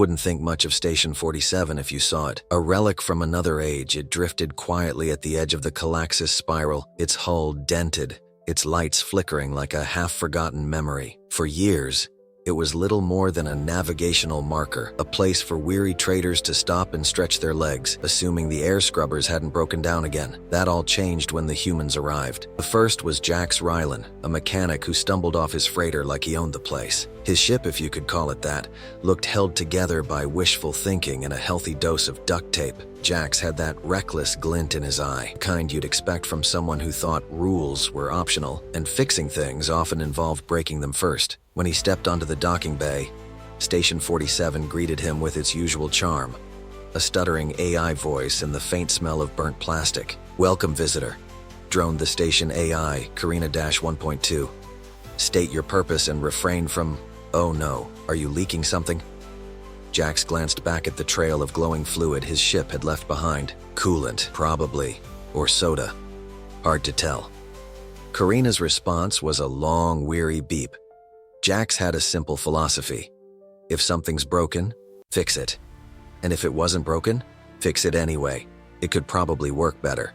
wouldn't think much of Station 47 if you saw it. A relic from another age, it drifted quietly at the edge of the Galaxis spiral, its hull dented, its lights flickering like a half-forgotten memory. For years, it was little more than a navigational marker, a place for weary traders to stop and stretch their legs, assuming the air scrubbers hadn't broken down again. That all changed when the humans arrived. The first was Jax Rylen, a mechanic who stumbled off his freighter like he owned the place. His ship, if you could call it that, looked held together by wishful thinking and a healthy dose of duct tape. Jax had that reckless glint in his eye, kind you'd expect from someone who thought rules were optional, and fixing things often involved breaking them first. When he stepped onto the docking bay, Station 47 greeted him with its usual charm, a stuttering AI voice and the faint smell of burnt plastic. "Welcome, visitor," droned the station AI, Karina-1.2. "State your purpose and refrain from, oh no, are you leaking something?" Jax glanced back at the trail of glowing fluid his ship had left behind. Coolant, probably, or soda. Hard to tell. Karina's response was a long, weary beep. Jax had a simple philosophy. If something's broken, fix it. And if it wasn't broken, fix it anyway. It could probably work better.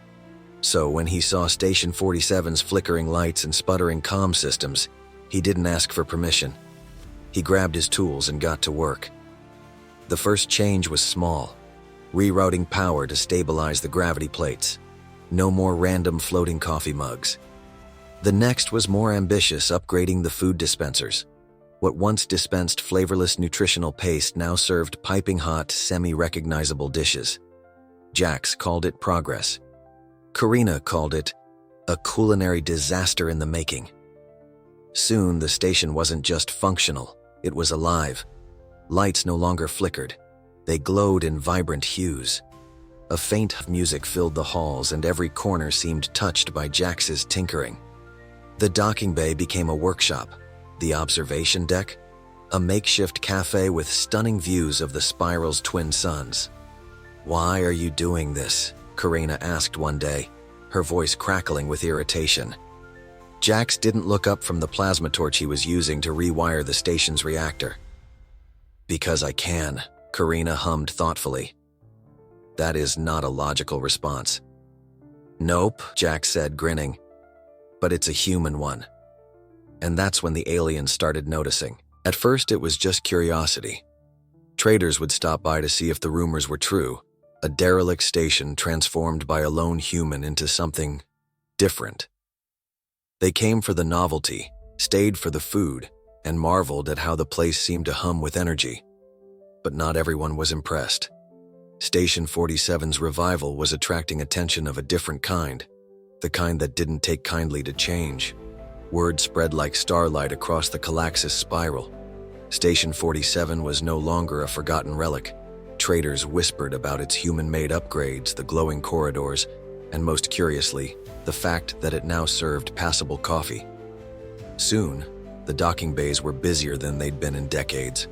So when he saw Station 47's flickering lights and sputtering comm systems, he didn't ask for permission. He grabbed his tools and got to work. The first change was small, rerouting power to stabilize the gravity plates. No more random floating coffee mugs. The next was more ambitious, upgrading the food dispensers. What once dispensed flavorless nutritional paste now served piping hot, semi-recognizable dishes. Jax called it progress. Karina called it a culinary disaster in the making. Soon, the station wasn't just functional, it was alive. Lights no longer flickered. They glowed in vibrant hues. A faint music filled the halls and every corner seemed touched by Jax's tinkering. The docking bay became a workshop. The observation deck, a makeshift cafe with stunning views of the spiral's twin suns. "Why are you doing this?" Karina asked one day, her voice crackling with irritation. Jax didn't look up from the plasma torch he was using to rewire the station's reactor. "Because I can," Karina hummed thoughtfully. That is not a logical response. "Nope," Jax said, grinning. "But it's a human one." And that's when the aliens started noticing. At first, it was just curiosity. Traders would stop by to see if the rumors were true. A derelict station transformed by a lone human into something different. They came for the novelty, stayed for the food, and marveled at how the place seemed to hum with energy. But not everyone was impressed. Station 47's revival was attracting attention of a different kind, the kind that didn't take kindly to change. Word spread like starlight across the Galaxis spiral. Station 47 was no longer a forgotten relic. Traders whispered about its human-made upgrades, the glowing corridors, and most curiously, the fact that it now served passable coffee. Soon, the docking bays were busier than they'd been in decades.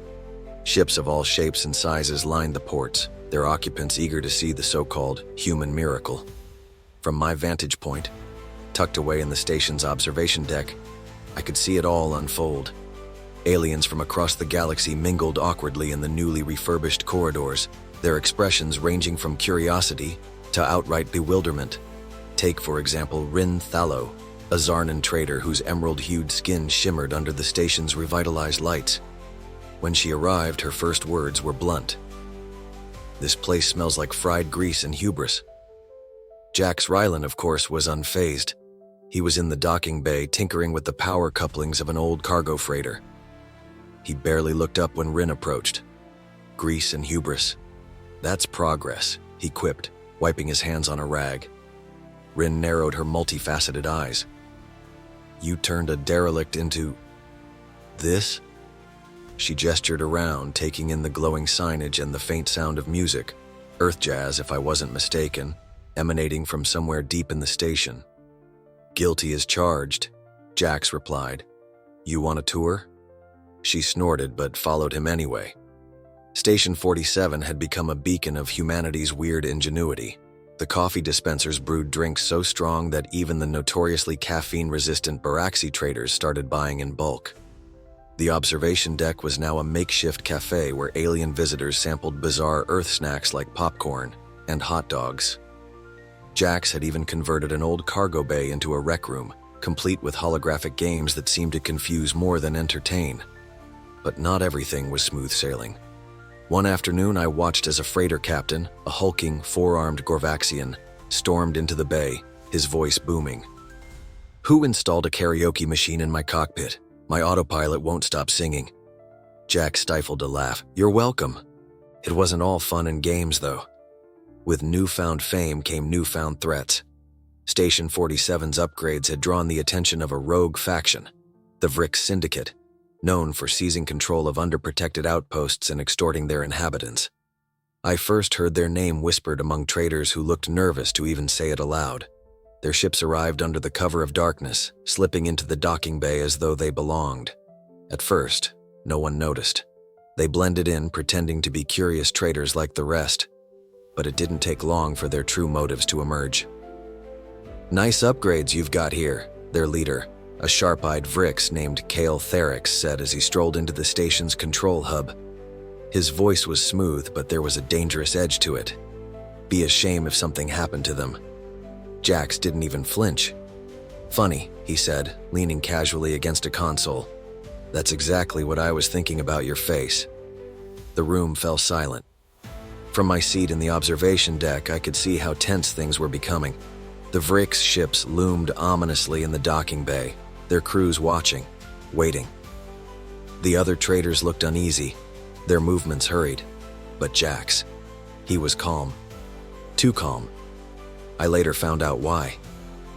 Ships of all shapes and sizes lined the ports, their occupants eager to see the so-called human miracle. From my vantage point, tucked away in the station's observation deck, I could see it all unfold. Aliens from across the galaxy mingled awkwardly in the newly refurbished corridors, their expressions ranging from curiosity to outright bewilderment. Take, for example, Rin Thallo, a Zarnan trader whose emerald-hued skin shimmered under the station's revitalized lights. When she arrived, her first words were blunt. "This place smells like fried grease and hubris." Jax Rylen, of course, was unfazed. He was in the docking bay tinkering with the power couplings of an old cargo freighter. He barely looked up when Rin approached. "Grease and hubris. That's progress," he quipped, wiping his hands on a rag. Rin narrowed her multifaceted eyes. "You turned a derelict into this?" She gestured around, taking in the glowing signage and the faint sound of music, earth jazz if I wasn't mistaken, emanating from somewhere deep in the station. "Guilty as charged," Jax replied. "You want a tour?" She snorted but followed him anyway. Station 47 had become a beacon of humanity's weird ingenuity. The coffee dispensers brewed drinks so strong that even the notoriously caffeine-resistant Baraxi traders started buying in bulk. The observation deck was now a makeshift cafe where alien visitors sampled bizarre Earth snacks like popcorn and hot dogs. Jax had even converted an old cargo bay into a rec room, complete with holographic games that seemed to confuse more than entertain. But not everything was smooth sailing. One afternoon, I watched as a freighter captain, a hulking, four-armed Gorvaxian, stormed into the bay, his voice booming. "Who installed a karaoke machine in my cockpit? My autopilot won't stop singing." Jack stifled a laugh. "You're welcome." It wasn't all fun and games, though. With newfound fame came newfound threats. Station 47's upgrades had drawn the attention of a rogue faction, the Vrix Syndicate, known for seizing control of underprotected outposts and extorting their inhabitants. I first heard their name whispered among traders who looked nervous to even say it aloud. Their ships arrived under the cover of darkness, slipping into the docking bay as though they belonged. At first, no one noticed. They blended in, pretending to be curious traders like the rest, but it didn't take long for their true motives to emerge. "Nice upgrades you've got here," their leader, a sharp-eyed Vrix named Galactic, said as he strolled into the station's control hub. His voice was smooth, but there was a dangerous edge to it. Be a shame if something happened to them. Jax didn't even flinch. "Funny," he said, leaning casually against a console. "That's exactly what I was thinking about your face." The room fell silent. From my seat in the observation deck, I could see how tense things were becoming. The Vrix ships loomed ominously in the docking bay, their crews watching, waiting. The other traders looked uneasy, their movements hurried. But Jax, he was calm. Too calm. I later found out why.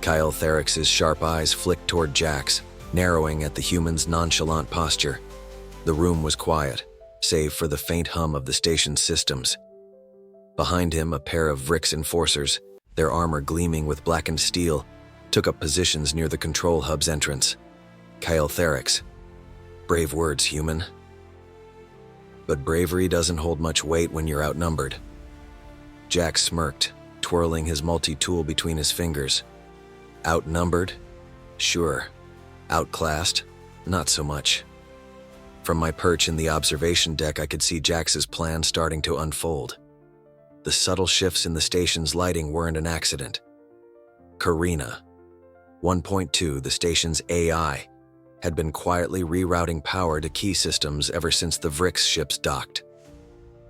Galactic's sharp eyes flicked toward Jax, narrowing at the human's nonchalant posture. The room was quiet, save for the faint hum of the station's systems. Behind him, a pair of Vrix enforcers, their armor gleaming with blackened steel, took up positions near the control hub's entrance. Galactic. Brave words, human. But bravery doesn't hold much weight when you're outnumbered. Jack smirked, twirling his multi-tool between his fingers. Outnumbered? Sure. Outclassed? Not so much. From my perch in the observation deck, I could see Jax's plan starting to unfold. The subtle shifts in the station's lighting weren't an accident. Karina, 1.2, the station's AI, had been quietly rerouting power to key systems ever since the Vrix ships docked.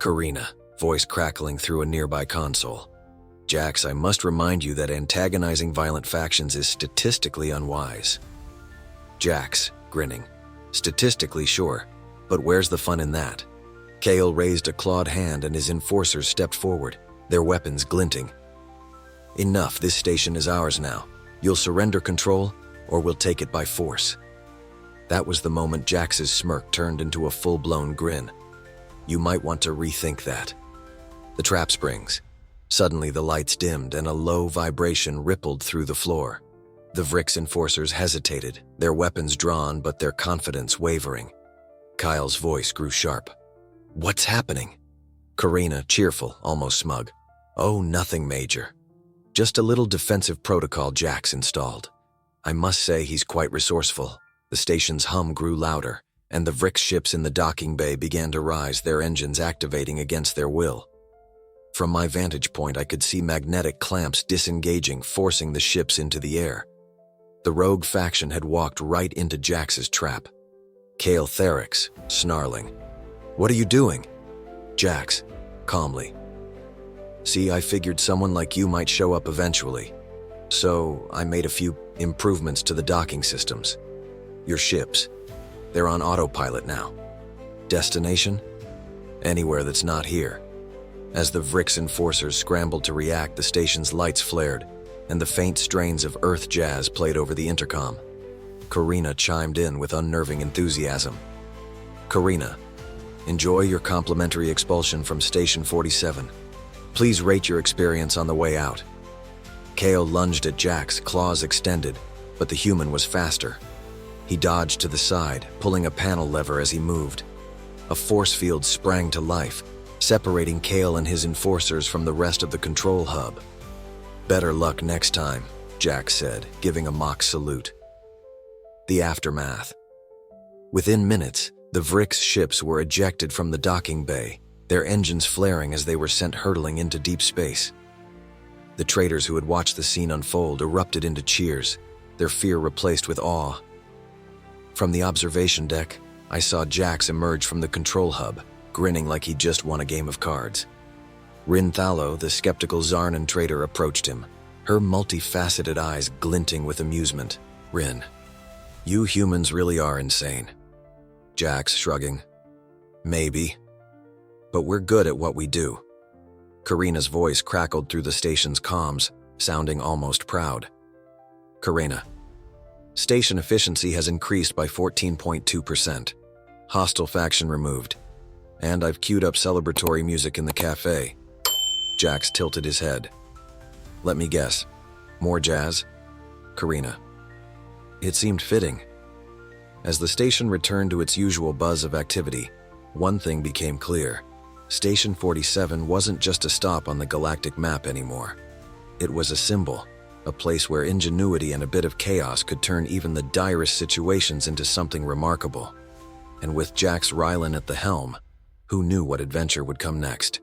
Karina, voice crackling through a nearby console. Jax, I must remind you that antagonizing violent factions is statistically unwise. Jax, grinning. Statistically, sure, but where's the fun in that? Kale raised a clawed hand and his enforcers stepped forward, their weapons glinting. Enough, this station is ours now. You'll surrender control, or we'll take it by force. That was the moment Jax's smirk turned into a full-blown grin. You might want to rethink that. The trap springs. Suddenly the lights dimmed and a low vibration rippled through the floor. The Vrix enforcers hesitated, their weapons drawn but their confidence wavering. Kyle's voice grew sharp. What's happening? Karina, cheerful, almost smug. Oh, nothing major. Just a little defensive protocol Jax installed. I must say he's quite resourceful. The station's hum grew louder, and the Vrix ships in the docking bay began to rise, their engines activating against their will. From my vantage point, I could see magnetic clamps disengaging, forcing the ships into the air. The rogue faction had walked right into Jax's trap. Galactic, snarling. What are you doing? Jax, calmly. See, I figured someone like you might show up eventually. So I made a few improvements to the docking systems. Your ships, they're on autopilot now. Destination? Anywhere that's not here. As the Vrix enforcers scrambled to react, the station's lights flared, and the faint strains of Earth jazz played over the intercom. Karina chimed in with unnerving enthusiasm. Karina, enjoy your complimentary expulsion from Station 47. Please rate your experience on the way out. Kale lunged at Jax, claws extended, but the human was faster. He dodged to the side, pulling a panel lever as he moved. A force field sprang to life, separating Kale and his enforcers from the rest of the control hub. Better luck next time, Jax said, giving a mock salute. The aftermath. Within minutes, the Vrix ships were ejected from the docking bay, their engines flaring as they were sent hurtling into deep space. The traders who had watched the scene unfold erupted into cheers, their fear replaced with awe. From the observation deck, I saw Jax emerge from the control hub, grinning like he'd just won a game of cards. Rin Thalo, the skeptical Zarnan trader, approached him, her multifaceted eyes glinting with amusement. "Rin, you humans really are insane." Jax shrugging. "Maybe. But we're good at what we do." Karina's voice crackled through the station's comms, sounding almost proud. "Karina, station efficiency has increased by 14.2%. Hostile faction removed. And I've queued up celebratory music in the cafe." Jax tilted his head. "Let me guess. More jazz?" Karina. It seemed fitting. As the station returned to its usual buzz of activity, one thing became clear. Station 47 wasn't just a stop on the galactic map anymore. It was a symbol, a place where ingenuity and a bit of chaos could turn even the direst situations into something remarkable. And with Jax Rylen at the helm, who knew what adventure would come next?